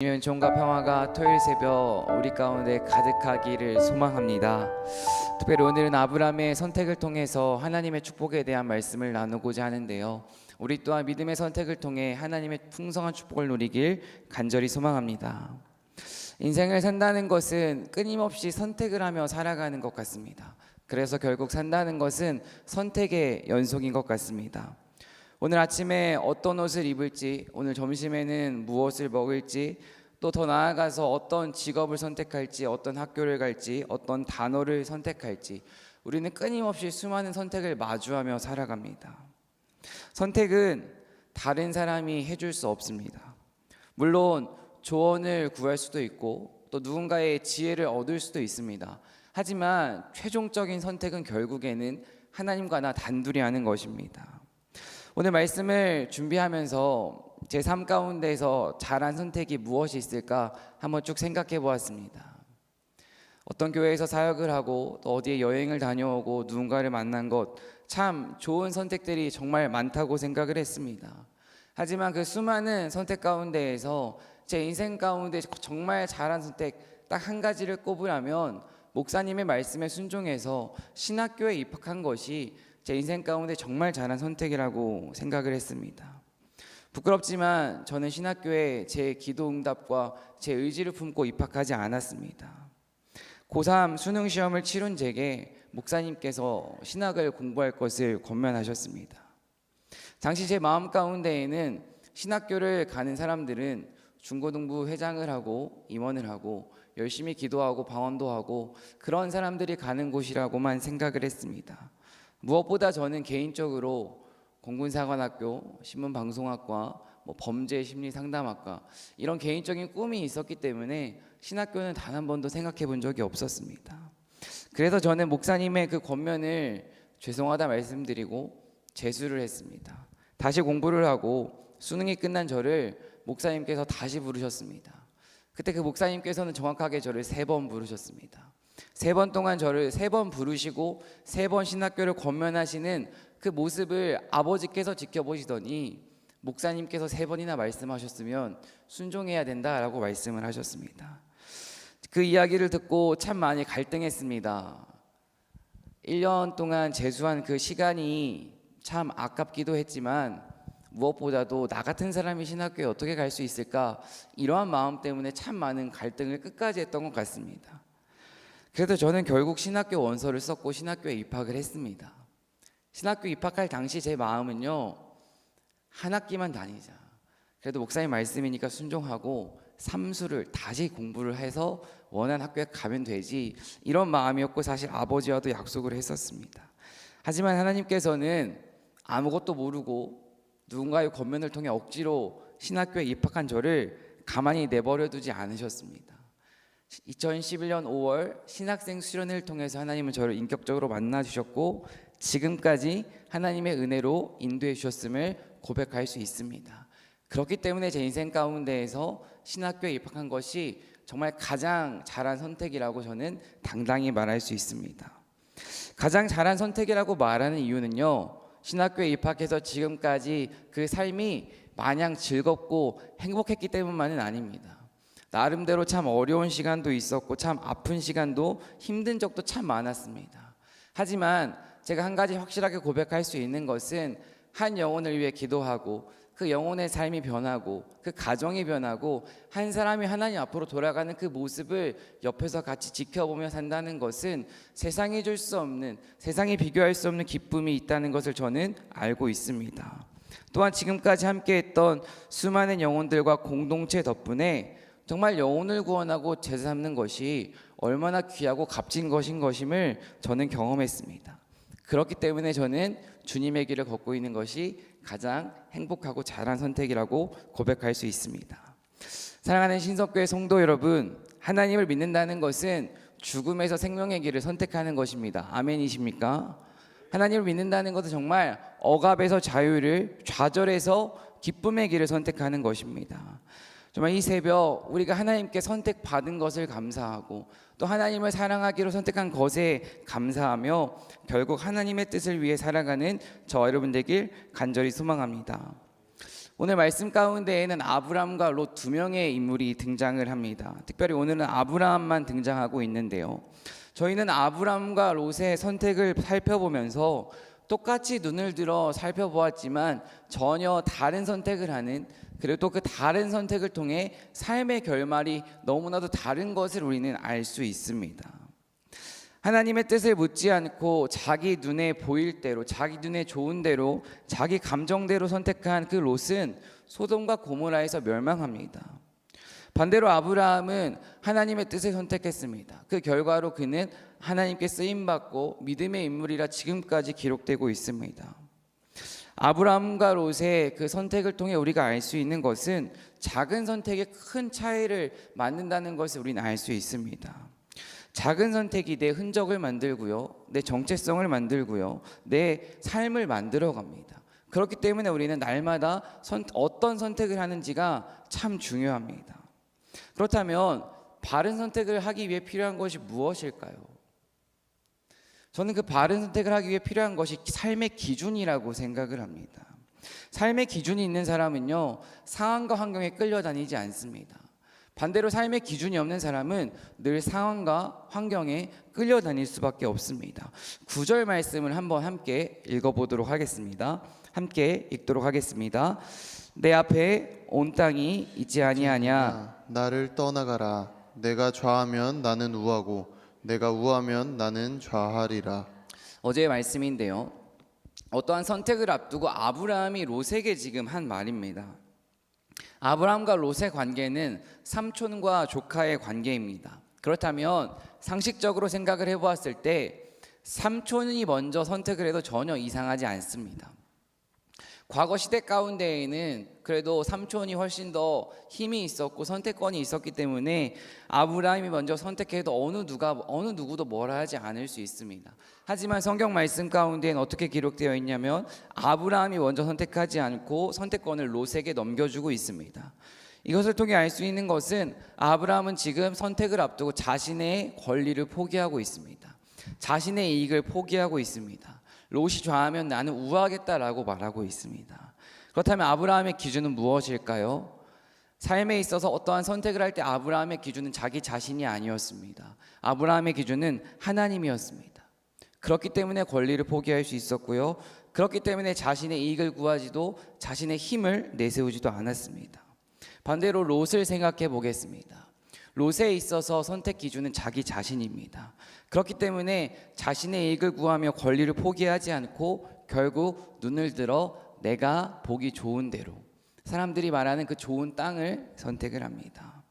은총과 평화가 토요일 새벽 우리 가운데 가득하기를 소망합니다. 특별히 오늘은 아브라함의 선택을 통해서 하나님의 축복에 대한 말씀을 나누고자 하는데요, 우리 또한 믿음의 선택을 통해 하나님의 풍성한 축복을 누리길 간절히 소망합니다. 인생을 산다는 것은 끊임없이 선택을 하며 살아가는 것 같습니다. 그래서 결국 산다는 것은 선택의 연속인 것 같습니다. 오늘 아침에 어떤 옷을 입을지, 오늘 점심에는 무엇을 먹을지, 또 더 나아가서 어떤 직업을 선택할지, 어떤 학교를 갈지, 어떤 단어를 선택할지, 우리는 끊임없이 수많은 선택을 마주하며 살아갑니다. 선택은 다른 사람이 해줄 수 없습니다. 물론 조언을 구할 수도 있고 또 누군가의 지혜를 얻을 수도 있습니다. 하지만 최종적인 선택은 결국에는 하나님과 나 단둘이 하는 것입니다. 오늘 말씀을 준비하면서 제 삶 가운데서 잘한 선택이 무엇이 있을까 한번 쭉 생각해 보았습니다. 어떤 교회에서 사역을 하고 또 어디에 여행을 다녀오고 누군가를 만난 것, 참 좋은 선택들이 정말 많다고 생각을 했습니다. 하지만 그 수많은 선택 가운데에서 제 인생 가운데 정말 잘한 선택 딱 한 가지를 꼽으라면 목사님의 말씀에 순종해서 신학교에 입학한 것이 제 인생 가운데 정말 잘한 선택이라고 생각을 했습니다. 부끄럽지만 저는 신학교에 제 기도 응답과 제 의지를 품고 입학하지 않았습니다. 고3 수능 시험을 치룬 제게 목사님께서 신학을 공부할 것을 권면하셨습니다. 당시 제 마음 가운데에는 신학교를 가는 사람들은 중고등부 회장을 하고 임원을 하고 열심히 기도하고 방언도 하고 그런 사람들이 가는 곳이라고만 생각을 했습니다. 무엇보다 저는 개인적으로 공군사관학교, 신문방송학과, 범죄심리상담학과 이런 개인적인 꿈이 있었기 때문에 신학교는 단 한 번도 생각해 본 적이 없었습니다. 그래서 저는 목사님의 그 권면을 죄송하다 말씀드리고 재수를 했습니다. 다시 공부를 하고 수능이 끝난 저를 목사님께서 다시 부르셨습니다. 그때 그 목사님께서는 정확하게 저를 3번 부르셨습니다. 3번 동안 저를 3번 부르시고 3번 신학교를 권면하시는 그 모습을 아버지께서 지켜보시더니 목사님께서 3번이나 말씀하셨으면 순종해야 된다라고 말씀을 하셨습니다. 그 이야기를 듣고 참 많이 갈등했습니다. 1년 동안 재수한 그 시간이 참 아깝기도 했지만 무엇보다도 나 같은 사람이 신학교에 어떻게 갈 수 있을까, 이러한 마음 때문에 참 많은 갈등을 끝까지 했던 것 같습니다. 그래도 저는 결국 신학교 원서를 썼고 신학교에 입학을 했습니다. 신학교 입학할 당시 제 마음은요, 한 학기만 다니자, 그래도 목사님 말씀이니까 순종하고 삼수를 다시 공부를 해서 원하는 학교에 가면 되지, 이런 마음이었고 사실 아버지와도 약속을 했었습니다. 하지만 하나님께서는 아무것도 모르고 누군가의 권면을 통해 억지로 신학교에 입학한 저를 가만히 내버려 두지 않으셨습니다. 2011년 5월 신학생 수련회를 통해서 하나님은 저를 인격적으로 만나 주셨고 지금까지 하나님의 은혜로 인도해 주셨음을 고백할 수 있습니다. 그렇기 때문에 제 인생 가운데에서 신학교에 입학한 것이 정말 가장 잘한 선택이라고 저는 당당히 말할 수 있습니다. 가장 잘한 선택이라고 말하는 이유는요, 신학교에 입학해서 지금까지 그 삶이 마냥 즐겁고 행복했기 때문만은 아닙니다. 나름대로 참 어려운 시간도 있었고 참 아픈 시간도 힘든 적도 참 많았습니다. 하지만 제가 한 가지 확실하게 고백할 수 있는 것은 한 영혼을 위해 기도하고 그 영혼의 삶이 변하고 그 가정이 변하고 한 사람이 하나님 앞으로 돌아가는 그 모습을 옆에서 같이 지켜보며 산다는 것은 세상이 줄 수 없는, 세상이 비교할 수 없는 기쁨이 있다는 것을 저는 알고 있습니다. 또한 지금까지 함께했던 수많은 영혼들과 공동체 덕분에 정말 영혼을 구원하고 제사 삼는 것이 얼마나 귀하고 값진 것임을 저는 경험했습니다. 그렇기 때문에 저는 주님의 길을 걷고 있는 것이 가장 행복하고 잘한 선택이라고 고백할 수 있습니다. 사랑하는 신석교회 성도 여러분, 하나님을 믿는다는 것은 죽음에서 생명의 길을 선택하는 것입니다. 아멘이십니까? 하나님을 믿는다는 것은 정말 억압에서 자유를, 좌절에서 기쁨의 길을 선택하는 것입니다. 정말 이 새벽 우리가 하나님께 선택받은 것을 감사하고 또 하나님을 사랑하기로 선택한 것에 감사하며 결국 하나님의 뜻을 위해 살아가는 저와 여러분 되길 간절히 소망합니다. 오늘 말씀 가운데에는 아브람과 롯 두 명의 인물이 등장을 합니다. 특별히 오늘은 아브람만 등장하고 있는데요. 저희는 아브람과 롯의 선택을 살펴보면서 똑같이 눈을 들어 살펴보았지만 전혀 다른 선택을 하는, 그리고 또 그 다른 선택을 통해 삶의 결말이 너무나도 다른 것을 우리는 알 수 있습니다. 하나님의 뜻을 묻지 않고 자기 눈에 보일 대로, 자기 눈에 좋은 대로, 자기 감정대로 선택한 그 롯은 소돔과 고모라에서 멸망합니다. 반대로 아브라함은 하나님의 뜻을 선택했습니다. 그 결과로 그는 하나님께 쓰임받고 믿음의 인물이라 지금까지 기록되고 있습니다. 아브라함과 롯의 그 선택을 통해 우리가 알 수 있는 것은 작은 선택에 큰 차이를 만든다는 것을 우리는 알 수 있습니다. 작은 선택이 내 흔적을 만들고요, 내 정체성을 만들고요, 내 삶을 만들어 갑니다. 그렇기 때문에 우리는 날마다 어떤 선택을 하는지가 참 중요합니다. 그렇다면 바른 선택을 하기 위해 필요한 것이 무엇일까요? 저는 그 바른 선택을 하기 위해 필요한 것이 삶의 기준이라고 생각을 합니다. 삶의 기준이 있는 사람은요, 상황과 환경에 끌려다니지 않습니다. 반대로 삶의 기준이 없는 사람은 늘 상황과 환경에 끌려다닐 수밖에 없습니다. 9절 말씀을 한번 함께 읽어보도록 하겠습니다. 함께 읽도록 하겠습니다. 내 앞에 온 땅이 있지 아니하냐. 나를 떠나가라. 내가 좌하면 나는 우하고 내가 우하면 나는 좌하리라. 어제의 말씀인데요, 어떠한 선택을 앞두고 아브라함이 롯에게 지금 한 말입니다. 아브라함과 롯의 관계는 삼촌과 조카의 관계입니다. 그렇다면 상식적으로 생각을 해보았을 때 삼촌이 먼저 선택을 해도 전혀 이상하지 않습니다. 과거 시대 가운데에는 그래도 삼촌이 훨씬 더 힘이 있었고 선택권이 있었기 때문에 아브라함이 먼저 선택해도 어느 누구도 뭐라 하지 않을 수 있습니다. 하지만 성경 말씀 가운데는 어떻게 기록되어 있냐면 아브라함이 먼저 선택하지 않고 선택권을 롯에게 넘겨주고 있습니다. 이것을 통해 알 수 있는 것은 아브라함은 지금 선택을 앞두고 자신의 권리를 포기하고 있습니다. 자신의 이익을 포기하고 있습니다. 롯이 좌하면 나는 우하겠다라고 말하고 있습니다. 그렇다면 아브라함의 기준은 무엇일까요? 삶에 있어서 어떠한 선택을 할 때 아브라함의 기준은 자기 자신이 아니었습니다. 아브라함의 기준은 하나님이었습니다. 그렇기 때문에 권리를 포기할 수 있었고요, 그렇기 때문에 자신의 이익을 구하지도 자신의 힘을 내세우지도 않았습니다. 반대로 롯을 생각해 보겠습니다. 롯에 있어서 선택 기준은 자기 자신입니다. 그렇기 때문에 자신의 이익을 구하며 권리를 포기하지 않고 결국 눈을 들어 내가 보기 좋은 대로, 사람들이 말하는 그 좋은 땅을 선택을 합니다.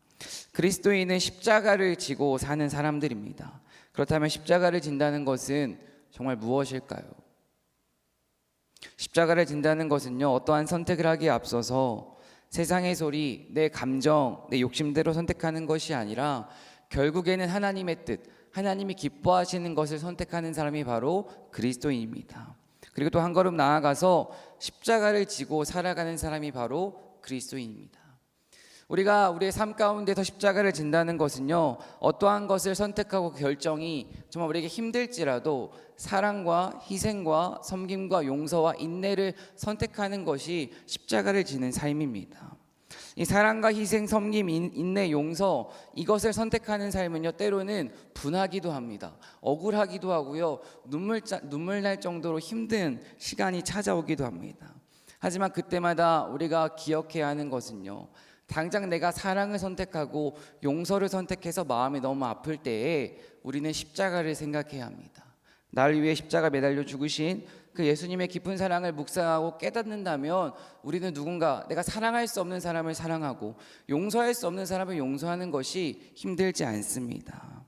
그리스도인은 십자가를 지고 사는 사람들입니다. 그렇다면 십자가를 진다는 것은 정말 무엇일까요? 십자가를 진다는 것은요, 어떠한 선택을 하기에 앞서서 세상의 소리, 내 감정, 내 욕심대로 선택하는 것이 아니라 결국에는 하나님의 뜻, 하나님이 기뻐하시는 것을 선택하는 사람이 바로 그리스도인입니다. 그리고 또 한 걸음 나아가서 십자가를 지고 살아가는 사람이 바로 그리스도인입니다. 우리가 우리의 삶 가운데서 십자가를 진다는 것은요, 어떠한 것을 선택하고 결정이 정말 우리에게 힘들지라도 사랑과 희생과 섬김과 용서와 인내를 선택하는 것이 십자가를 지는 삶입니다. 이 사랑과 희생, 섬김, 인내, 용서, 이것을 선택하는 삶은요, 때로는 분하기도 합니다. 억울하기도 하고요, 눈물 날 정도로 힘든 시간이 찾아오기도 합니다. 하지만 그때마다 우리가 기억해야 하는 것은요, 당장 내가 사랑을 선택하고 용서를 선택해서 마음이 너무 아플 때에 우리는 십자가를 생각해야 합니다. 나를 위해 십자가 매달려 죽으신 그 예수님의 깊은 사랑을 묵상하고 깨닫는다면 우리는 누군가 내가 사랑할 수 없는 사람을 사랑하고 용서할 수 없는 사람을 용서하는 것이 힘들지 않습니다.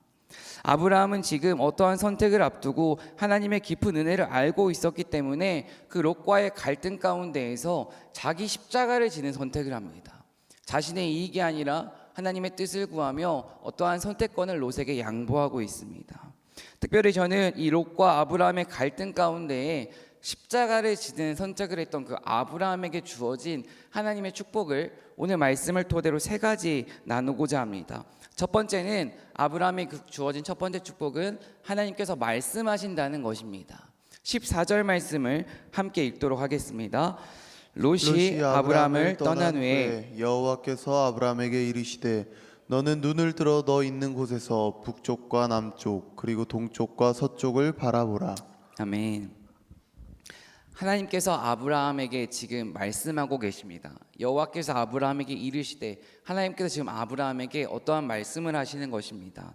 아브라함은 지금 어떠한 선택을 앞두고 하나님의 깊은 은혜를 알고 있었기 때문에 그 롯과의 갈등 가운데에서 자기 십자가를 지는 선택을 합니다. 자신의 이익이 아니라 하나님의 뜻을 구하며 어떠한 선택권을 롯에게 양보하고 있습니다. 특별히 저는 이 롯과 아브라함의 갈등 가운데에 십자가를 지는 선택을 했던 그 아브라함에게 주어진 하나님의 축복을 오늘 말씀을 토대로 세 가지 나누고자 합니다. 첫 번째는 아브라함에게 주어진 첫 번째 축복은 하나님께서 말씀하신다는 것입니다. 14절 말씀을 함께 읽도록 하겠습니다. 롯이 아브라함을 떠난 후에 여호와께서 아브라함에게 이르시되 너는 눈을 들어 너 있는 곳에서 북쪽과 남쪽 그리고 동쪽과 서쪽을 바라보라. 아멘. 하나님께서 아브라함에게 지금 말씀하고 계십니다. 여호와께서 아브라함에게 이르시되, 하나님께서 지금 아브라함에게 어떠한 말씀을 하시는 것입니다.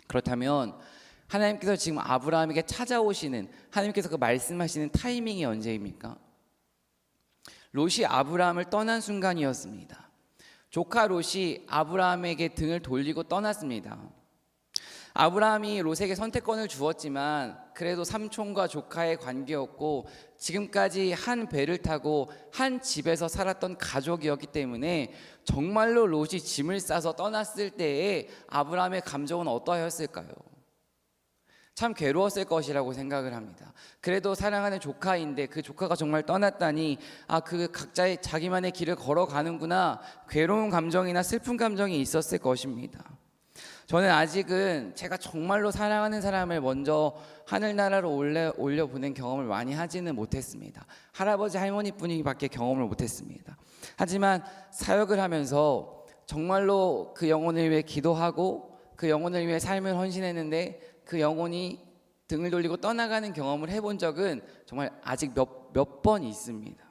그렇다면 하나님께서 지금 아브라함에게 찾아오시는, 하나님께서 그 말씀하시는 타이밍이 언제입니까? 롯이 아브라함을 떠난 순간이었습니다. 조카 롯이 아브라함에게 등을 돌리고 떠났습니다. 아브라함이 롯에게 선택권을 주었지만 그래도 삼촌과 조카의 관계였고 지금까지 한 배를 타고 한 집에서 살았던 가족이었기 때문에 정말로 롯이 짐을 싸서 떠났을 때에 아브라함의 감정은 어떠하였을까요? 참 괴로웠을 것이라고 생각을 합니다. 그래도 사랑하는 조카인데 그 조카가 정말 떠났다니, 그 각자의 자기만의 길을 걸어가는구나, 괴로운 감정이나 슬픈 감정이 있었을 것입니다. 저는 아직은 제가 정말로 사랑하는 사람을 먼저 하늘나라로 올려보낸 경험을 많이 하지는 못했습니다. 할아버지 할머니뿐이밖에 경험을 못했습니다. 하지만 사역을 하면서 정말로 그 영혼을 위해 기도하고 그 영혼을 위해 삶을 헌신했는데 그 영혼이 등을 돌리고 떠나가는 경험을 해본 적은 정말 아직 몇 번 있습니다.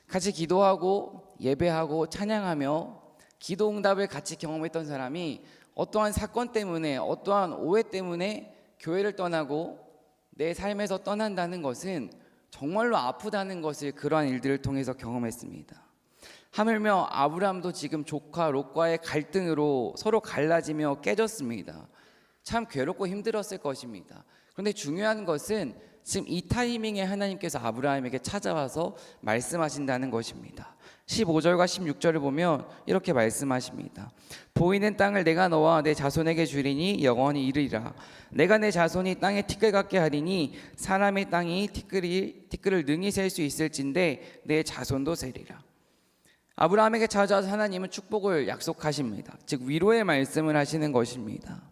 같이 기도하고 예배하고 찬양하며 기도 응답을 같이 경험했던 사람이 어떠한 사건 때문에, 어떠한 오해 때문에 교회를 떠나고 내 삶에서 떠난다는 것은 정말로 아프다는 것을 그러한 일들을 통해서 경험했습니다. 하물며 아브라함도 지금 조카 롯과의 갈등으로 서로 갈라지며 깨졌습니다. 참 괴롭고 힘들었을 것입니다. 그런데 중요한 것은 지금 이 타이밍에 하나님께서 아브라함에게 찾아와서 말씀하신다는 것입니다. 15절과 16절을 보면 이렇게 말씀하십니다. 보이는 땅을 내가 너와 내 자손에게 주리니 영원히 이르리라. 내가 내 자손이 땅에 티끌 같게 하리니 사람의 땅이 티끌을 능히 셀 수 있을진데 내 자손도 세리라. 아브라함에게 찾아와서 하나님은 축복을 약속하십니다. 즉 위로의 말씀을 하시는 것입니다.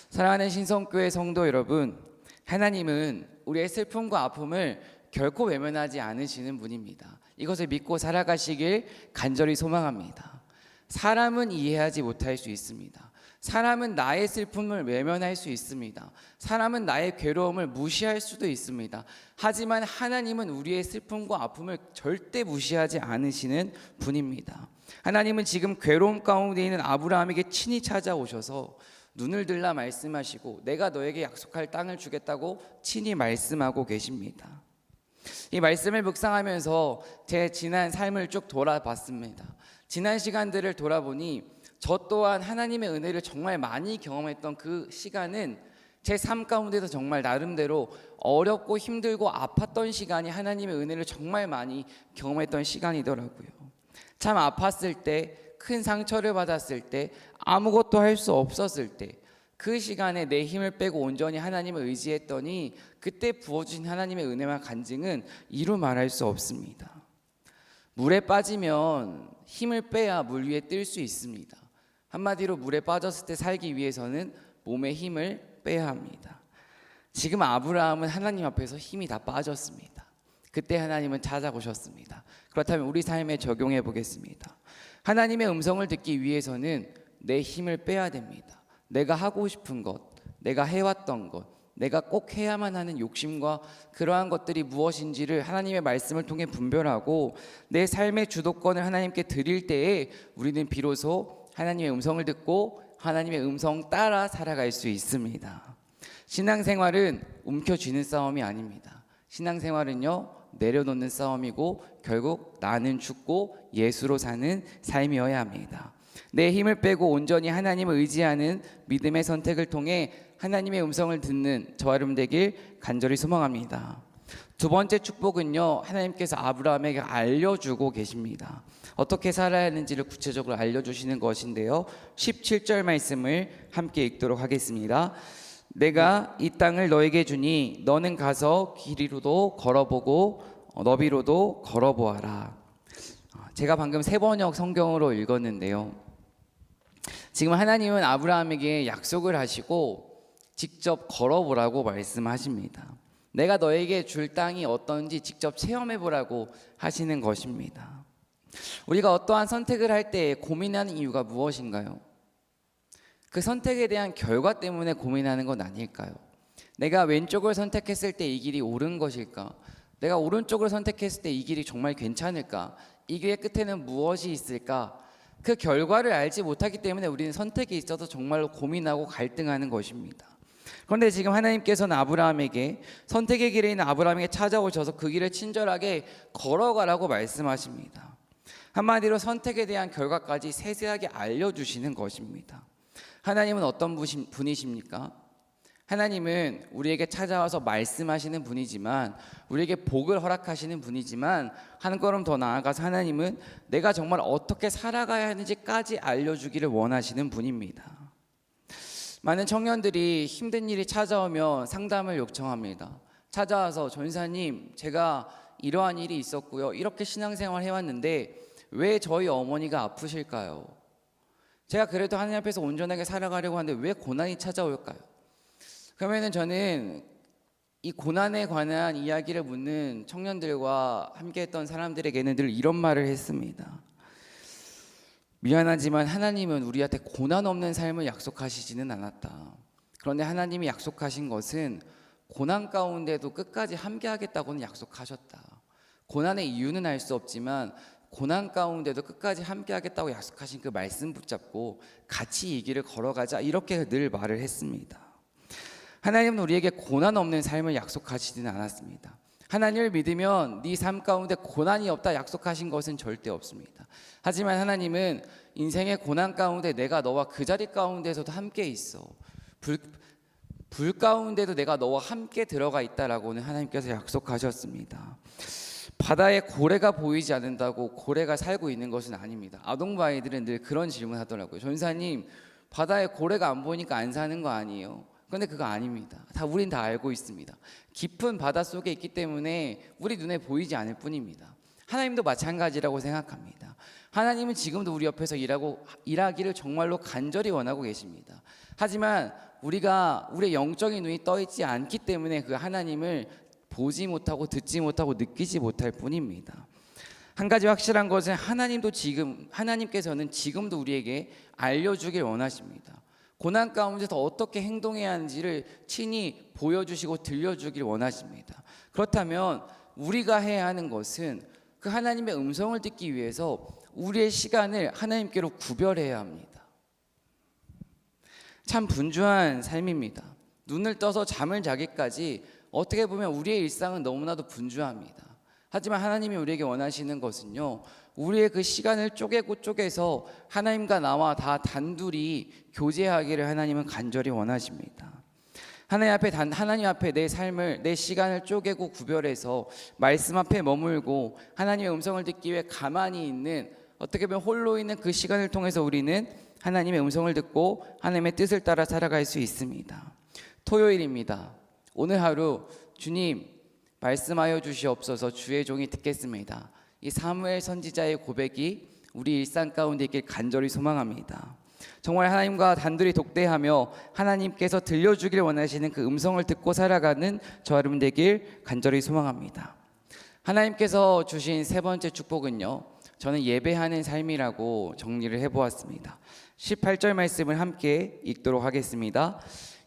사랑하는 신성교회 성도 여러분, 하나님은 우리의 슬픔과 아픔을 결코 외면하지 않으시는 분입니다. 이것을 믿고 살아가시길 간절히 소망합니다. 사람은 이해하지 못할 수 있습니다. 사람은 나의 슬픔을 외면할 수 있습니다. 사람은 나의 괴로움을 무시할 수도 있습니다. 하지만 하나님은 우리의 슬픔과 아픔을 절대 무시하지 않으시는 분입니다. 하나님은 지금 괴로움 가운데 있는 아브라함에게 친히 찾아오셔서 눈을 들라 말씀하시고 내가 너에게 약속할 땅을 주겠다고 친히 말씀하고 계십니다. 이 말씀을 묵상하면서 제 지난 삶을 쭉 돌아봤습니다. 지난 시간들을 돌아보니 저 또한 하나님의 은혜를 정말 많이 경험했던 그 시간은 제 삶 가운데서 정말 나름대로 어렵고 힘들고 아팠던 시간이 하나님의 은혜를 정말 많이 경험했던 시간이더라고요. 참 아팠을 때, 큰 상처를 받았을 때, 아무것도 할 수 없었을 때, 그 시간에 내 힘을 빼고 온전히 하나님을 의지했더니 그때 부어주신 하나님의 은혜와 간증은 이루 말할 수 없습니다. 물에 빠지면 힘을 빼야 물 위에 뜰 수 있습니다. 한마디로 물에 빠졌을 때 살기 위해서는 몸에 힘을 빼야 합니다. 지금 아브라함은 하나님 앞에서 힘이 다 빠졌습니다. 그때 하나님은 찾아오셨습니다. 그렇다면 우리 삶에 적용해 보겠습니다. 하나님의 음성을 듣기 위해서는 내 힘을 빼야 됩니다. 내가 하고 싶은 것, 내가 해왔던 것, 내가 꼭 해야만 하는 욕심과 그러한 것들이 무엇인지를 하나님의 말씀을 통해 분별하고 내 삶의 주도권을 하나님께 드릴 때에 우리는 비로소 하나님의 음성을 듣고 하나님의 음성 따라 살아갈 수 있습니다. 신앙생활은 움켜쥐는 싸움이 아닙니다. 신앙생활은요, 내려놓는 싸움이고 결국 나는 죽고 예수로 사는 삶이어야 합니다. 내 힘을 빼고 온전히 하나님을 의지하는 믿음의 선택을 통해 하나님의 음성을 듣는 저와 여러분 되길 간절히 소망합니다. 두 번째 축복은요, 하나님께서 아브라함에게 알려주고 계십니다. 어떻게 살아야 하는지를 구체적으로 알려주시는 것인데요, 17절 말씀을 함께 읽도록 하겠습니다. 내가 이 땅을 너에게 주니 너는 가서 길이로도 걸어보고 너비로도 걸어보아라. 제가 방금 세번역 성경으로 읽었는데요, 지금 하나님은 아브라함에게 약속을 하시고 직접 걸어보라고 말씀하십니다. 내가 너에게 줄 땅이 어떤지 직접 체험해 보라고 하시는 것입니다. 우리가 어떠한 선택을 할 때 고민하는 이유가 무엇인가요? 그 선택에 대한 결과 때문에 고민하는 건 아닐까요? 내가 왼쪽을 선택했을 때 이 길이 옳은 것일까? 내가 오른쪽을 선택했을 때 이 길이 정말 괜찮을까? 이 길의 끝에는 무엇이 있을까? 그 결과를 알지 못하기 때문에 우리는 선택에 있어서 정말로 고민하고 갈등하는 것입니다. 그런데 지금 하나님께서는 아브라함에게 선택의 길에 있는 아브라함에게 찾아오셔서 그 길을 친절하게 걸어가라고 말씀하십니다. 한마디로 선택에 대한 결과까지 세세하게 알려주시는 것입니다. 하나님은 어떤 분이십니까? 하나님은 우리에게 찾아와서 말씀하시는 분이지만, 우리에게 복을 허락하시는 분이지만, 한 걸음 더 나아가서 하나님은 내가 정말 어떻게 살아가야 하는지까지 알려주기를 원하시는 분입니다. 많은 청년들이 힘든 일이 찾아오면 상담을 요청합니다. 찾아와서 전사님, 제가 이러한 일이 있었고요, 이렇게 신앙생활 해왔는데 왜 저희 어머니가 아프실까요? 제가 그래도 하나님 앞에서 온전하게 살아가려고 하는데 왜 고난이 찾아올까요? 그러면은 저는 이 고난에 관한 이야기를 묻는 청년들과 함께했던 사람들에게는 늘 이런 말을 했습니다. 미안하지만 하나님은 우리한테 고난 없는 삶을 약속하시지는 않았다. 그런데 하나님이 약속하신 것은 고난 가운데도 끝까지 함께하겠다고는 약속하셨다. 고난의 이유는 알 수 없지만 고난 가운데도 끝까지 함께하겠다고 약속하신 그 말씀 붙잡고 같이 이 길을 걸어가자, 이렇게 늘 말을 했습니다. 하나님은 우리에게 고난 없는 삶을 약속하시지는 않았습니다. 하나님을 믿으면 네 삶 가운데 고난이 없다 약속하신 것은 절대 없습니다. 하지만 하나님은 인생의 고난 가운데 내가 너와 그 자리 가운데서도 함께 있어. 불 가운데도 내가 너와 함께 들어가 있다라고는 하나님께서 약속하셨습니다. 바다에 고래가 보이지 않는다고 고래가 살고 있는 것은 아닙니다. 아동부 아이들은 늘 그런 질문 하더라고요. 전사님, 바다에 고래가 안 보이니까 안 사는 거 아니에요? 그런데 그거 아닙니다. 우린 다 알고 있습니다. 깊은 바다 속에 있기 때문에 우리 눈에 보이지 않을 뿐입니다. 하나님도 마찬가지라고 생각합니다. 하나님은 지금도 우리 옆에서 일하기를 정말로 간절히 원하고 계십니다. 하지만 우리의 영적인 눈이 떠 있지 않기 때문에 그 하나님을 보지 못하고 듣지 못하고 느끼지 못할 뿐입니다. 한 가지 확실한 것은 하나님께서는 지금도 우리에게 알려주길 원하십니다. 고난 가운데서 어떻게 행동해야 하는지를 친히 보여주시고 들려주길 원하십니다. 그렇다면 우리가 해야 하는 것은 그 하나님의 음성을 듣기 위해서 우리의 시간을 하나님께로 구별해야 합니다. 참 분주한 삶입니다. 눈을 떠서 잠을 자기까지 어떻게 보면 우리의 일상은 너무나도 분주합니다. 하지만 하나님이 우리에게 원하시는 것은요, 우리의 그 시간을 쪼개서 하나님과 나와 다 단둘이 교제하기를 하나님은 간절히 원하십니다. 하나님 앞에 내 삶을, 내 시간을 쪼개고 구별해서 말씀 앞에 머물고 하나님의 음성을 듣기 위해 가만히 있는, 어떻게 보면 홀로 있는 그 시간을 통해서 우리는 하나님의 음성을 듣고 하나님의 뜻을 따라 살아갈 수 있습니다. 토요일입니다. 오늘 하루 주님 말씀하여 주시옵소서, 주의 종이 듣겠습니다. 이 사무엘 선지자의 고백이 우리 일상 가운데 있길 간절히 소망합니다. 정말 하나님과 단둘이 독대하며 하나님께서 들려주길 원하시는 그 음성을 듣고 살아가는 저 여러분 되길 간절히 소망합니다. 하나님께서 주신 세 번째 축복은요, 저는 예배하는 삶이라고 정리를 해보았습니다. 18절 말씀을 함께 읽도록 하겠습니다.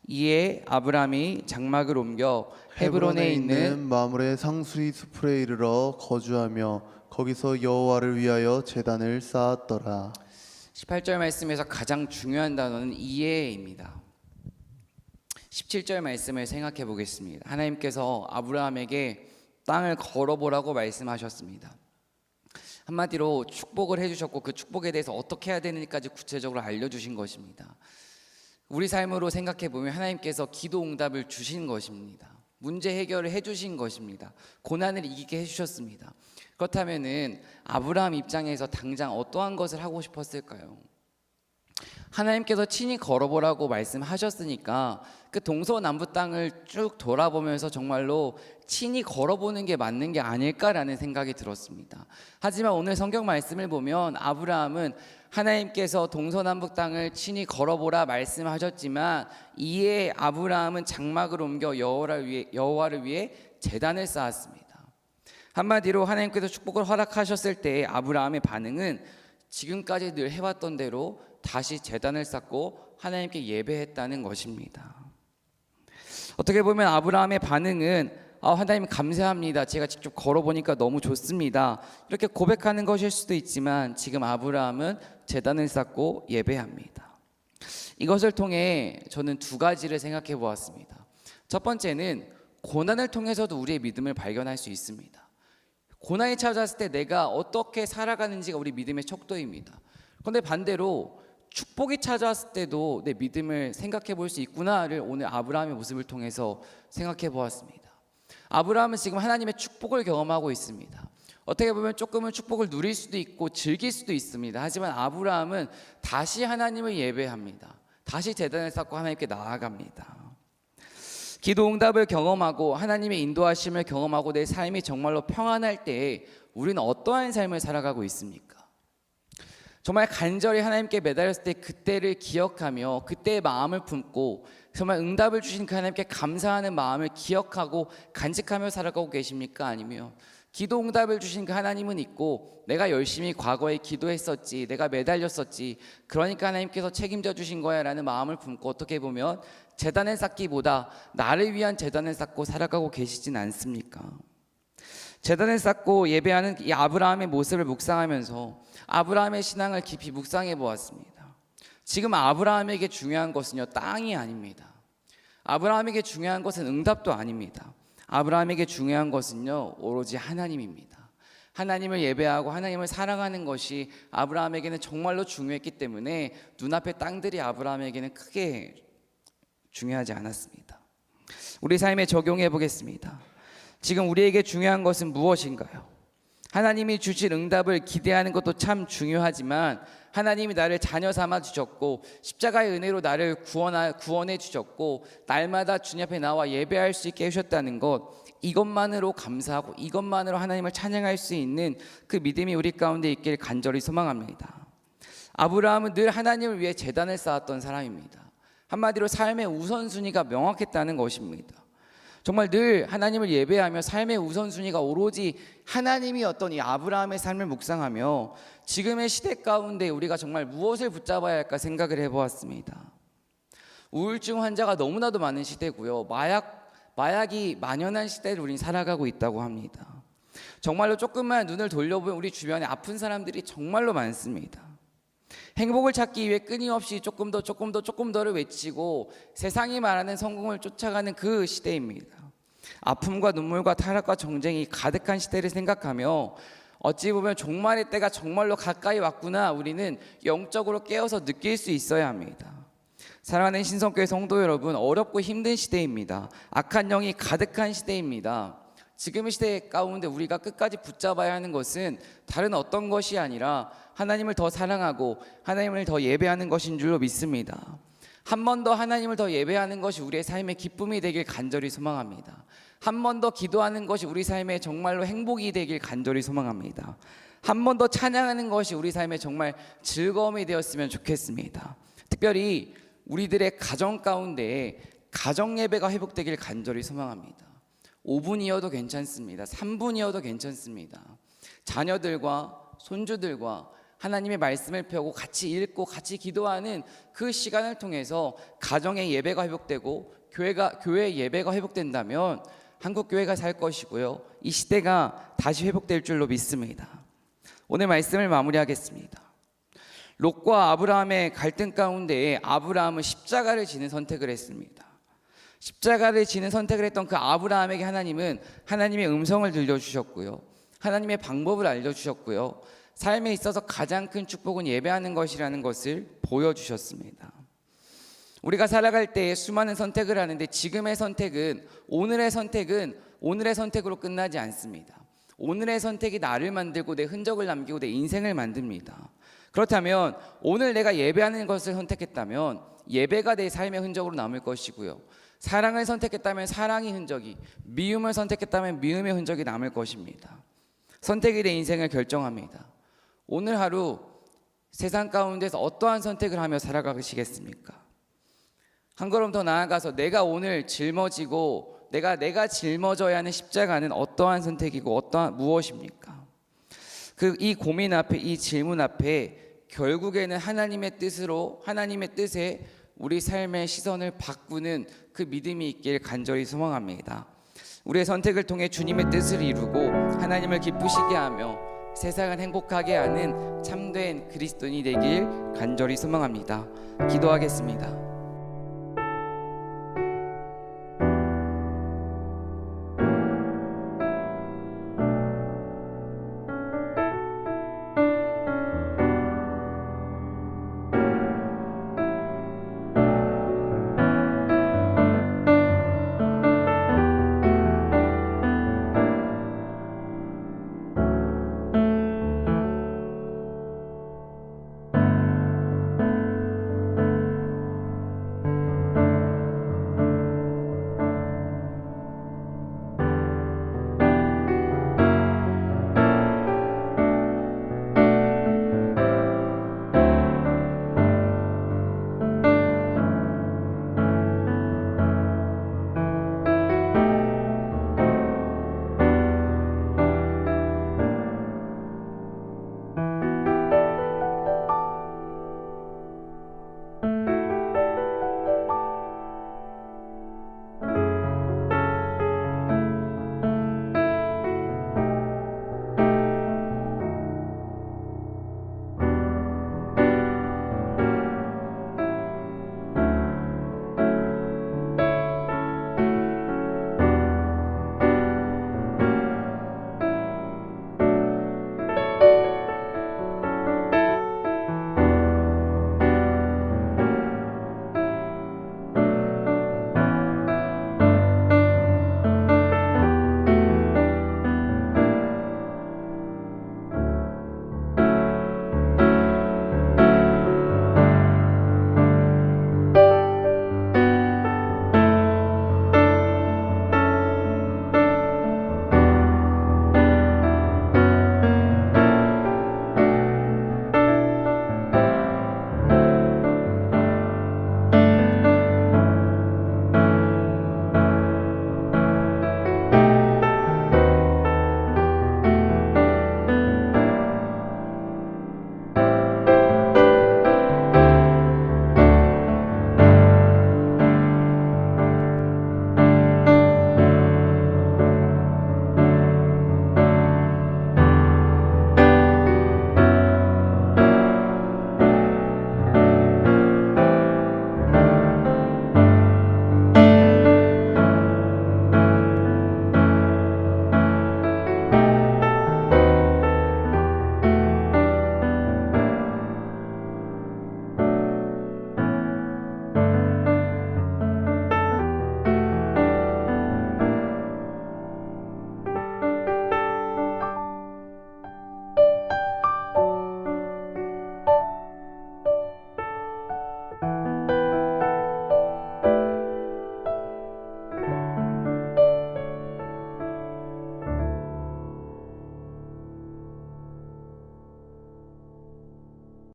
이에 아브람이 장막을 옮겨 헤브론에 있는 마므레 상수리 숲에 이르러 거주하며 거기서 여호와를 위하여 제단을 쌓았더라. 18절 말씀에서 가장 중요한 단어는 이에입니다. 17절 말씀을 생각해 보겠습니다. 하나님께서 아브라함에게 땅을 걸어보라고 말씀하셨습니다. 한마디로 축복을 해주셨고 그 축복에 대해서 어떻게 해야 되는지까지 구체적으로 알려주신 것입니다. 우리 삶으로 생각해 보면 하나님께서 기도 응답을 주신 것입니다. 문제 해결을 해주신 것입니다. 고난을 이기게 해주셨습니다. 그렇다면은 아브라함 입장에서 당장 어떠한 것을 하고 싶었을까요? 하나님께서 친히 걸어보라고 말씀하셨으니까 그 동서남북 땅을 쭉 돌아보면서 정말로 친히 걸어보는 게 맞는 게 아닐까라는 생각이 들었습니다. 하지만 오늘 성경 말씀을 보면 아브라함은 하나님께서 동서남북 땅을 친히 걸어보라 말씀하셨지만 이에 아브라함은 장막을 옮겨 여호와를 위해 제단을 쌓았습니다. 한마디로 하나님께서 축복을 허락하셨을 때 아브라함의 반응은 지금까지 늘 해왔던 대로 다시 제단을 쌓고 하나님께 예배했다는 것입니다. 어떻게 보면 아브라함의 반응은 하나님 감사합니다. 제가 직접 걸어보니까 너무 좋습니다. 이렇게 고백하는 것일 수도 있지만 지금 아브라함은 제단을 쌓고 예배합니다. 이것을 통해 저는 두 가지를 생각해 보았습니다. 첫 번째는 고난을 통해서도 우리의 믿음을 발견할 수 있습니다. 고난이 찾아왔을 때 내가 어떻게 살아가는지가 우리 믿음의 척도입니다. 그런데 반대로 축복이 찾아왔을 때도 내 믿음을 생각해 볼 수 있구나를 오늘 아브라함의 모습을 통해서 생각해 보았습니다. 아브라함은 지금 하나님의 축복을 경험하고 있습니다. 어떻게 보면 조금은 축복을 누릴 수도 있고 즐길 수도 있습니다. 하지만 아브라함은 다시 하나님을 예배합니다. 다시 제단을 쌓고 하나님께 나아갑니다. 기도 응답을 경험하고 하나님의 인도하심을 경험하고 내 삶이 정말로 평안할 때 우리는 어떠한 삶을 살아가고 있습니까? 정말 간절히 하나님께 매달렸을 때 그때를 기억하며 그때의 마음을 품고 정말 응답을 주신 그 하나님께 감사하는 마음을 기억하고 간직하며 살아가고 계십니까? 아니면 기도 응답을 주신 그 하나님은 있고 내가 열심히 과거에 기도했었지, 내가 매달렸었지, 그러니까 하나님께서 책임져 주신 거야 라는 마음을 품고 어떻게 보면 제단을 쌓기보다 나를 위한 제단을 쌓고 살아가고 계시진 않습니까? 제단을 쌓고 예배하는 이 아브라함의 모습을 묵상하면서 아브라함의 신앙을 깊이 묵상해 보았습니다. 지금 아브라함에게 중요한 것은요, 땅이 아닙니다. 아브라함에게 중요한 것은 응답도 아닙니다. 아브라함에게 중요한 것은요, 오로지 하나님입니다. 하나님을 예배하고 하나님을 사랑하는 것이 아브라함에게는 정말로 중요했기 때문에 눈앞의 땅들이 아브라함에게는 크게 중요하지 않았습니다. 우리 삶에 적용해 보겠습니다. 지금 우리에게 중요한 것은 무엇인가요? 하나님이 주실 응답을 기대하는 것도 참 중요하지만 하나님이 나를 자녀 삼아 주셨고 십자가의 은혜로 나를 구원해 주셨고 날마다 주님 앞에 나와 예배할 수 있게 해주셨다는 것, 이것만으로 감사하고 이것만으로 하나님을 찬양할 수 있는 그 믿음이 우리 가운데 있길 간절히 소망합니다. 아브라함은 늘 하나님을 위해 제단을 쌓았던 사람입니다. 한마디로 삶의 우선순위가 명확했다는 것입니다. 정말 늘 하나님을 예배하며 삶의 우선순위가 오로지 하나님이었던 이 아브라함의 삶을 묵상하며 지금의 시대 가운데 우리가 정말 무엇을 붙잡아야 할까 생각을 해보았습니다. 우울증 환자가 너무나도 많은 시대고요. 마약이 만연한 시대를 우리는 살아가고 있다고 합니다. 정말로 조금만 눈을 돌려보면 우리 주변에 아픈 사람들이 정말로 많습니다. 행복을 찾기 위해 끊임없이 조금 더를 외치고 세상이 말하는 성공을 쫓아가는 그 시대입니다. 아픔과 눈물과 타락과 정쟁이 가득한 시대를 생각하며 어찌 보면 종말의 때가 정말로 가까이 왔구나 우리는 영적으로 깨어서 느낄 수 있어야 합니다. 사랑하는 신성교회 성도 여러분, 어렵고 힘든 시대입니다. 악한 영이 가득한 시대입니다. 지금의 시대 가운데 우리가 끝까지 붙잡아야 하는 것은 다른 어떤 것이 아니라 하나님을 더 사랑하고 하나님을 더 예배하는 것인 줄로 믿습니다. 한 번 더 하나님을 더 예배하는 것이 우리의 삶의 기쁨이 되길 간절히 소망합니다. 한 번 더 기도하는 것이 우리 삶의 정말로 행복이 되길 간절히 소망합니다. 한 번 더 찬양하는 것이 우리 삶의 정말 즐거움이 되었으면 좋겠습니다. 특별히 우리들의 가정 가운데 가정 예배가 회복되길 간절히 소망합니다. 5분이어도 괜찮습니다. 3분이어도 괜찮습니다. 자녀들과 손주들과 하나님의 말씀을 펴고 같이 읽고 같이 기도하는 그 시간을 통해서 가정의 예배가 회복되고 교회 예배가 회복된다면 한국 교회가 살 것이고요. 이 시대가 다시 회복될 줄로 믿습니다. 오늘 말씀을 마무리하겠습니다. 롯과 아브라함의 갈등 가운데 아브라함은 십자가를 지는 선택을 했습니다. 십자가를 지는 선택을 했던 그 아브라함에게 하나님은 하나님의 음성을 들려주셨고요. 하나님의 방법을 알려주셨고요. 삶에 있어서 가장 큰 축복은 예배하는 것이라는 것을 보여주셨습니다. 우리가 살아갈 때 수많은 선택을 하는데 지금의 선택은 오늘의 선택으로 끝나지 않습니다. 오늘의 선택이 나를 만들고 내 흔적을 남기고 내 인생을 만듭니다. 그렇다면 오늘 내가 예배하는 것을 선택했다면 예배가 내 삶의 흔적으로 남을 것이고요. 사랑을 선택했다면 사랑의 흔적이, 미움을 선택했다면 미움의 흔적이 남을 것입니다. 선택이 내 인생을 결정합니다. 오늘 하루 세상 가운데서 어떠한 선택을 하며 살아가시겠습니까? 한 걸음 더 나아가서 내가 오늘 짊어지고 내가 짊어져야 하는 십자가는 어떠한 선택이고 무엇입니까? 이 고민 앞에, 이 질문 앞에 결국에는 하나님의 뜻에 우리 삶의 시선을 바꾸는 그 믿음이 있길 간절히 소망합니다. 우리의 선택을 통해 주님의 뜻을 이루고 하나님을 기쁘시게 하며 세상을 행복하게 하는 참된 그리스도인이 되길 간절히 소망합니다. 기도하겠습니다.